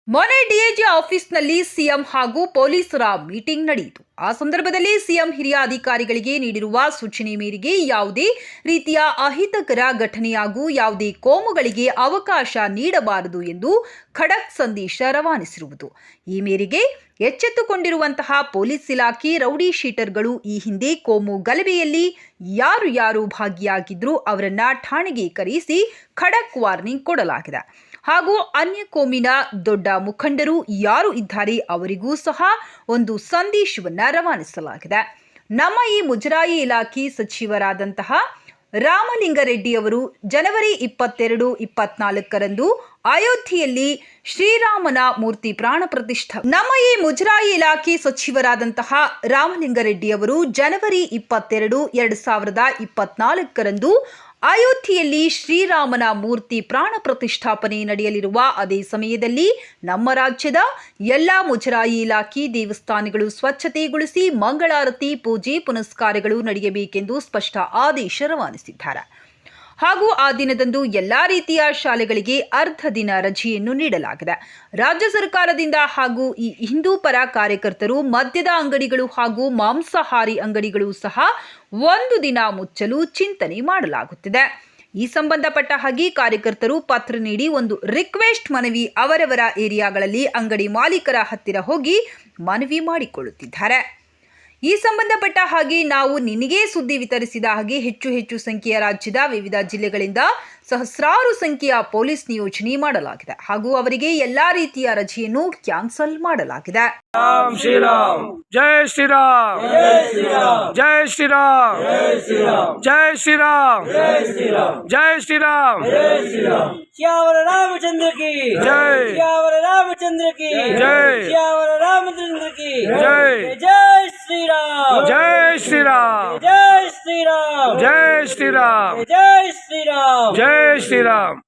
ಮೊನ್ನೆ ಡಿಐಜಿ ಆಫೀಸ್ನಲ್ಲಿ ಸಿಎಂ ಹಾಗೂ ಪೊಲೀಸರ ಮೀಟಿಂಗ್ ನಡೆಯಿತು. ಆ ಸಂದರ್ಭದಲ್ಲಿ ಸಿಎಂ ಹಿರಿಯ ಅಧಿಕಾರಿಗಳಿಗೆ ನೀಡಿರುವ ಸೂಚನೆ ಮೇರೆಗೆ ಯಾವುದೇ ರೀತಿಯ ಅಹಿತಕರ ಘಟನೆಯಾಗೂ ಯಾವುದೇ ಕೋಮುಗಳಿಗೆ ಅವಕಾಶ ನೀಡಬಾರದು ಎಂದು ಖಡಕ್ ಸಂದೇಶ ರವಾನಿಸಿರುವುದು. ಈ ಮೇರೆಗೆ ಎಚ್ಚೆತ್ತುಕೊಂಡಿರುವಂತಹ ಪೊಲೀಸ್ ಇಲಾಖೆ ರೌಡಿ ಶೀಟರ್ಗಳು ಈ ಹಿಂದೆ ಕೋಮು ಗಲಭೆಯಲ್ಲಿ ಯಾರು ಭಾಗಿಯಾಗಿದ್ರು ಅವರನ್ನ ಠಾಣೆಗೆ ಕರೆಸಿ ಖಡಕ್ ವಾರ್ನಿಂಗ್ ಕೊಡಲಾಗಿದೆ. ಹಾಗೂ ಅನ್ಯ ಕೋಮಿನ ದೊಡ್ಡ ಮುಖಂಡರು ಯಾರು ಇದ್ದಾರೆ ಅವರಿಗೂ ಸಹ ಒಂದು ಸಂದೇಶವನ್ನ ರವಾನಿಸಲಾಗಿದೆ. ನಮ್ಮ ಈ ಮುಜರಾಯಿ ಇಲಾಖೆ ಸಚಿವರಾದಂತಹ ರಾಮಲಿಂಗಾರೆಡ್ಡಿ ಅವರು ಜನವರಿ 22, 24ರಂದು ಅಯೋಧ್ಯೆಯಲ್ಲಿ ಶ್ರೀರಾಮನ ಮೂರ್ತಿ ಪ್ರಾಣ ಪ್ರತಿಷ್ಠೆ. ನಮ್ಮ ಈ ಮುಜರಾಯಿ ಇಲಾಖೆ ಸಚಿವರಾದಂತಹ ರಾಮಲಿಂಗಾರೆಡ್ಡಿ ಅವರು ಜನವರಿ 22, 2024ರಂದು ಅಯೋಧ್ಯೆಯಲ್ಲಿ ಶ್ರೀರಾಮನ ಮೂರ್ತಿ ಪ್ರಾಣ ಪ್ರತಿಷ್ಠಾಪನೆ ನಡೆಯಲಿರುವ ಅದೇ ಸಮಯದಲ್ಲಿ ನಮ್ಮ ರಾಜ್ಯದ ಎಲ್ಲಾ ಮುಜರಾಯಿ ಇಲಾಖೆ ದೇವಸ್ಥಾನಗಳು ಸ್ವಚ್ಛತೆಗೊಳಿಸಿ ಮಂಗಳಾರತಿ, ಪೂಜೆ ಪುನಸ್ಕಾರಗಳು ನಡೆಯಬೇಕೆಂದು ಸ್ಪಷ್ಟ ಆದೇಶ ರವಾನಿಸಿದ್ದಾರೆ. ಹಾಗೂ ಆ ದಿನದಂದು ಎಲ್ಲಾ ರೀತಿಯ ಶಾಲೆಗಳಿಗೆ ಅರ್ಧ ದಿನ ರಜೆಯನ್ನು ನೀಡಲಾಗಿದೆ. ರಾಜ್ಯ ಸರ್ಕಾರದಿಂದ ಹಾಗೂ ಈ ಹಿಂದೂ ಪರ ಕಾರ್ಯಕರ್ತರು ಮದ್ಯದ ಅಂಗಡಿಗಳು ಹಾಗೂ ಮಾಂಸಾಹಾರಿ ಅಂಗಡಿಗಳು ಸಹ 1 ದಿನ ಮುಚ್ಚಲು ಚಿಂತನೆ ಮಾಡಲಾಗುತ್ತಿದೆ. ಈ ಸಂಬಂಧಪಟ್ಟ ಹಾಗೆ ಕಾರ್ಯಕರ್ತರು ಪತ್ರ ನೀಡಿ ಒಂದು ರಿಕ್ವೆಸ್ಟ್ ಮನವಿ ಅವರವರ ಏರಿಯಾಗಳಲ್ಲಿ ಅಂಗಡಿ ಮಾಲೀಕರ ಹತ್ತಿರ ಹೋಗಿ ಮನವಿ ಮಾಡಿಕೊಳ್ಳುತ್ತಿದ್ದಾರೆ. ಈ ಸಂಬಂಧಪಟ್ಟ ಹಾಗೆ ನಾವು ನಿನಗೆ ಸುದ್ದಿ ವಿತರಿಸಿದ ಹಾಗೆ ಹೆಚ್ಚು ಸಂಖ್ಯೆಯ ರಾಜ್ಯದ ವಿವಿಧ ಜಿಲ್ಲೆಗಳಿಂದ ಸಹಸ್ರಾರು ಸಂಖ್ಯೆಯ ಪೊಲೀಸ್ ನಿಯೋಜನೆ ಮಾಡಲಾಗಿದೆ ಹಾಗೂ ಅವರಿಗೆ ಎಲ್ಲಾ ರೀತಿಯ ರಜೆಯನ್ನು ಕ್ಯಾನ್ಸಲ್ ಮಾಡಲಾಗಿದೆ. ಶ್ರೀರಾಮ್ ಜೈ ಶ್ರೀರಾಮ್ ಜೈ ಶ್ರೀರಾಮ್ ಜೈ ಶ್ರೀರಾಮ್ ಜೈ ಶ್ರೀರಾಮ್ श्यावर रामचंद्र की जय श्यावर रामचंद्र की जय श्यावर रामचंद्र की जय जय श्री राम जय श्री राम जय श्री राम जय श्री राम जय श्री राम जय श्री राम.